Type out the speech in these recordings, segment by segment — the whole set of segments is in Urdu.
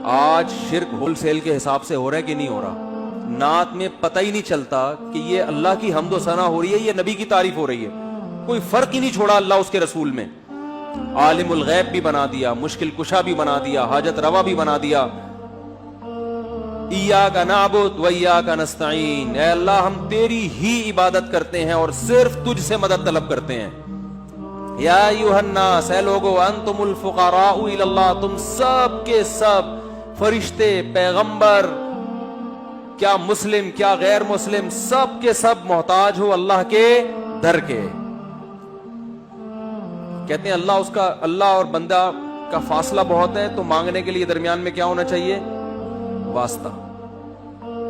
آج شرک ہول سیل کے حساب سے ہو رہا ہے کہ نہیں ہو رہا؟ نعت میں پتہ ہی نہیں چلتا کہ یہ اللہ کی حمد و ثنا ہو رہی ہے، یہ نبی کی تعریف ہو رہی ہے. کوئی فرق ہی نہیں چھوڑا اللہ اس کے رسول میں. عالم الغیب بھی بنا دیا، مشکل کشا بھی بنا دیا، حاجت روا بھی بنا دیا. ایاک نعبد و ایاک نستعین، اے اللہ ہم تیری ہی عبادت کرتے ہیں اور صرف تجھ سے مدد طلب کرتے ہیں. یا ایھا الناس، اے لوگو، انتم الفقراء الی اللہ، تم سب کے سب فرشتے، پیغمبر، کیا مسلم کیا غیر مسلم، سب کے سب محتاج ہو اللہ کے در کے. کہتے ہیں اللہ اور بندہ کا فاصلہ بہت ہے، تو مانگنے کے لیے درمیان میں کیا ہونا چاہیے؟ واسطہ.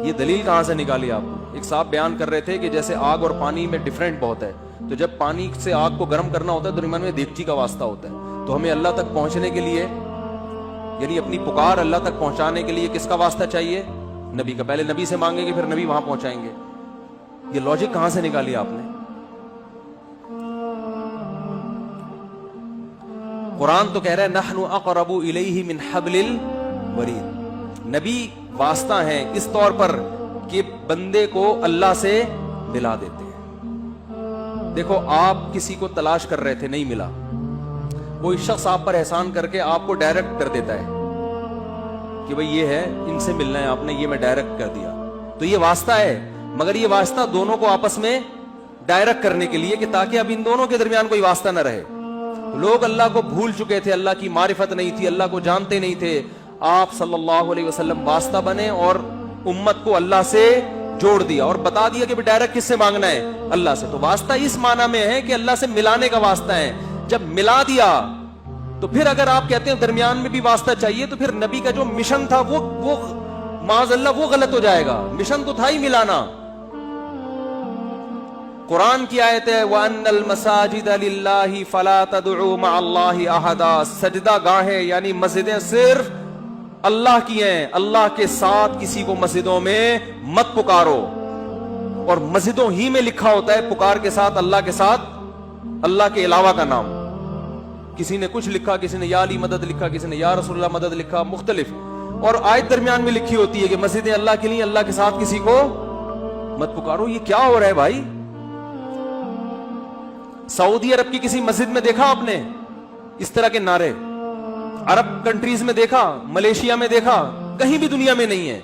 یہ دلیل کہاں سے نکالی آپ کو؟ ایک صاحب بیان کر رہے تھے کہ جیسے آگ اور پانی میں ڈیفرنٹ بہت ہے، تو جب پانی سے آگ کو گرم کرنا ہوتا ہے تو درمیان میں دیگچی کا واسطہ ہوتا ہے. تو ہمیں اللہ تک پہنچنے کے لیے، یعنی اپنی پکار اللہ تک پہنچانے کے لیے کس کا واسطہ چاہیے؟ نبی کا. پہلے نبی سے مانگیں گے، پھر نبی وہاں پہنچائیں گے. یہ لاجک کہاں سے نکالی آپ نے؟ قرآن تو کہہ رہا ہے نحن اقرب الیہ من حبل الورید. نبی واسطہ ہیں اس طور پر کہ بندے کو اللہ سے ملا دیتے ہیں. دیکھو آپ کسی کو تلاش کر رہے تھے، نہیں ملا، کوئی شخص آپ پر احسان کر کے آپ کو ڈائریکٹ کر دیتا ہے کہ بھئی یہ ہے، ان سے ملنا ہے آپ نے، یہ میں ڈائریکٹ کر دیا. تو یہ واسطہ ہے، مگر یہ واسطہ دونوں کو آپس میں ڈائریکٹ کرنے کے لیے کہ تاکہ اب ان دونوں کے درمیان کوئی واسطہ نہ رہے. لوگ اللہ کو بھول چکے تھے، اللہ کی معرفت نہیں تھی، اللہ کو جانتے نہیں تھے. آپ صلی اللہ علیہ وسلم واسطہ بنے اور امت کو اللہ سے جوڑ دیا اور بتا دیا کہ ڈائریکٹ کس سے مانگنا ہے؟ اللہ سے. تو واسطہ اس معنی میں ہے کہ اللہ سے ملانے کا واسطہ ہے. جب ملا دیا تو پھر اگر آپ کہتے ہیں درمیان میں بھی واسطہ چاہیے، تو پھر نبی کا جو مشن تھا وہ معاذ اللہ وہ غلط ہو جائے گا. مشن تو تھا ہی ملانا. قرآن کی آیت ہے وَأَنَّ الْمَسَاجِدَ لِلَّهِ فَلَا تَدْعُوا مَعَ اللَّهِ أَحَدًا. سجدہ گاہیں یعنی مسجدیں صرف اللہ کی ہیں، اللہ کے ساتھ کسی کو مسجدوں میں مت پکارو. اور مسجدوں ہی میں لکھا ہوتا ہے پکار کے ساتھ اللہ کے ساتھ اللہ کے علاوہ کا نام. کسی نے کچھ لکھا، کسی نے یا علی مدد لکھا، کسی نے یا رسول اللہ مدد لکھا، مختلف. اور آیت درمیان میں لکھی ہوتی ہے کہ مسجدیں اللہ کے لیے، اللہ کے ساتھ کسی کو مت پکارو. یہ کیا ہو رہا ہے بھائی؟ سعودی عرب کی کسی مسجد میں دیکھا آپ نے اس طرح کے نعرے؟ عرب کنٹریز میں دیکھا؟ ملیشیا میں دیکھا؟ کہیں بھی دنیا میں نہیں ہے.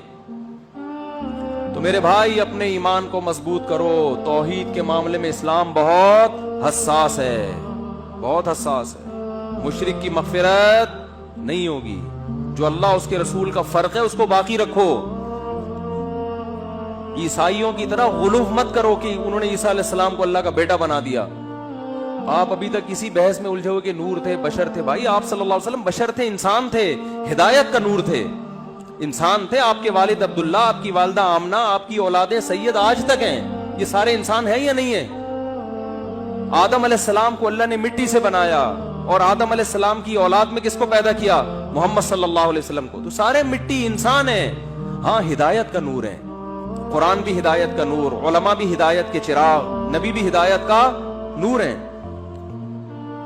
تو میرے بھائی اپنے ایمان کو مضبوط کرو. توحید کے معاملے میں اسلام بہت حساس ہے، بہت حساس ہے. مشرک کی مغفرت نہیں ہوگی. جو اللہ اس کے رسول کا فرق ہے اس کو باقی رکھو. عیسائیوں کی طرح غلو مت کرو کہ انہوں نے عیسیٰ علیہ السلام کو اللہ کا بیٹا بنا دیا. آپ ابھی تک کسی بحث میں الجھے ہوئے کہ نور تھے، بشر تھے. بھائی آپ صلی اللہ علیہ وسلم بشر تھے، انسان تھے، ہدایت کا نور تھے، انسان تھے. آپ کے والد عبداللہ، آپ کی والدہ آمنہ، آپ کی اولاد سید آج تک ہیں. یہ سارے انسان ہیں یا نہیں ہیں؟ آدم علیہ السلام کو اللہ نے مٹی سے بنایا اور آدم علیہ السلام کی اولاد میں کس کو پیدا کیا؟ محمد صلی اللہ علیہ وسلم کو. تو سارے مٹی انسان ہیں. ہاں ہدایت کا نور ہے. قرآن بھی ہدایت کا نور، علماء بھی ہدایت کے چراغ، نبی بھی ہدایت کا نور ہیں.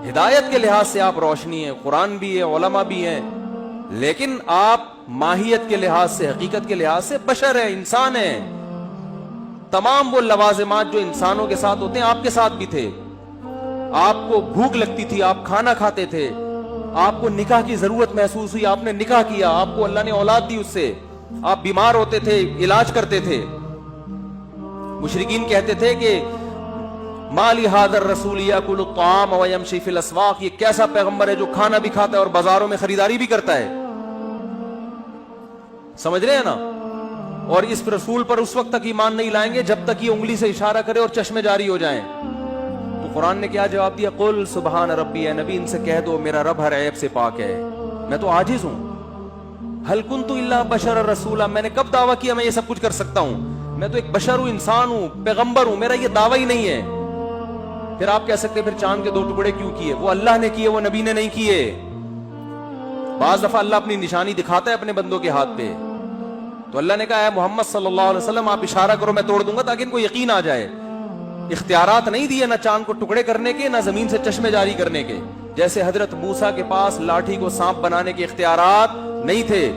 ہدایت کے لحاظ سے آپ روشنی ہیں، قرآن بھی ہے، علماء بھی ہیں. لیکن آپ ماہیت کے لحاظ سے، حقیقت کے لحاظ سے بشر ہیں، انسان ہیں. تمام وہ لوازمات جو انسانوں کے ساتھ ہوتے ہیں آپ کے ساتھ بھی تھے. آپ کو بھوک لگتی تھی، آپ کھانا کھاتے تھے. آپ کو نکاح کی ضرورت محسوس ہوئی، آپ نے نکاح کیا. آپ کو اللہ نے اولاد دی اس سے. آپ بیمار ہوتے تھے، علاج کرتے تھے. مشرکین کہتے تھے کہ مالی حاضر رسول یاکل الطعام ویمشی فی الاسواق. یہ کیسا پیغمبر ہے جو کھانا بھی کھاتا ہے اور بازاروں میں خریداری بھی کرتا ہے. سمجھ رہے ہیں نا؟ اور اس رسول پر اس وقت تک ایمان نہیں لائیں گے جب تک یہ انگلی سے اشارہ کرے اور چشمے جاری ہو جائیں. تو قرآن نے کیا جواب دیا؟ قل سبحان ربی. اے نبی ان سے کہہ دو میرا رب ہر عیب سے پاک ہے، میں تو عاجز ہوں. ہل کنت الا بشر رسولا. میں نے کب دعویٰ کیا میں یہ سب کچھ کر سکتا ہوں؟ میں تو ایک بشر ہوں، انسان ہوں، پیغمبر ہوں. میرا یہ دعویٰ ہی نہیں ہے. پھر آپ کہہ سکتے پھر چاند کے 2 ٹکڑے کیوں کیے؟ وہ اللہ نے کیے، وہ نبی نے نہیں کیے. بعض دفعہ اللہ اپنی نشانی دکھاتا ہے اپنے بندوں کے ہاتھ پہ. تو اللہ نے کہا ہے محمد صلی اللہ علیہ وسلم آپ اشارہ کرو میں توڑ دوں گا تاکہ ان کو یقین آ جائے. اختیارات نہیں دیے، نہ چاند کو ٹکڑے کرنے کے، نہ زمین سے چشمے جاری کرنے کے. جیسے حضرت موسیٰ کے پاس لاٹھی کو سانپ بنانے کے اختیارات نہیں تھے،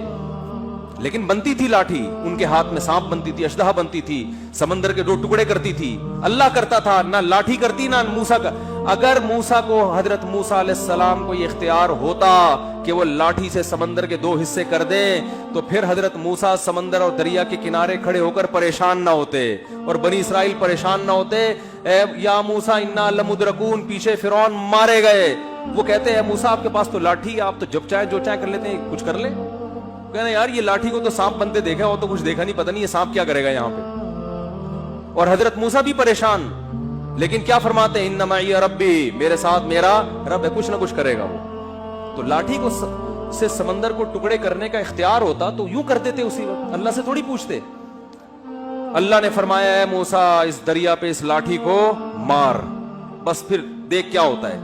لیکن بنتی تھی لاٹھی, ان کے ہاتھ میں سانپ بنتی تھی, اشدہا بنتی تھی, سمندر کے 2 ٹکڑے کرتی تھی. اللہ کرتا تھا, نہ لاٹھی کرتی نہ موسیٰ کا. اگر موسیٰ کو, حضرت موسیٰ علیہ السلام کو یہ اختیار ہوتا کہ وہ لاٹھی سے سمندر کے 2 حصے کر دیں, تو پھر حضرت موسیٰ سمندر اور دریا کے کنارے کھڑے ہو کر پریشان نہ ہوتے اور بنی اسرائیل پریشان نہ ہوتے. اے یا موسیٰ انا لمدرکون, پیچھے فرعون مارے گئے. وہ کہتے ہیں موسیٰ آپ کے پاس تو لاٹھی ہے, آپ تو جب چاہے جو چاہے کر لیتے ہیں, کچھ کر لیں. کہنا یار یہ لاٹھی کو تو سانپ بنتے دیکھا ہو, تو کچھ دیکھا نہیں, پتہ نہیں یہ سانپ کیا کرے گا یہاں پہ. اور حضرت موسیٰ بھی پریشان, لیکن کیا فرماتے ہیں, ان معی ربی, میرے ساتھ میرا رب ہے, کچھ نہ کچھ کرے گا وہ. تو لاٹھی کو سے سمندر کو ٹکڑے کرنے کا اختیار ہوتا تو یوں کرتے تھے اسی وقت, اللہ سے تھوڑی پوچھتے. اللہ نے فرمایا ہے موسیٰ اس دریا پہ اس لاٹھی کو مار, بس پھر دیکھ کیا ہوتا ہے.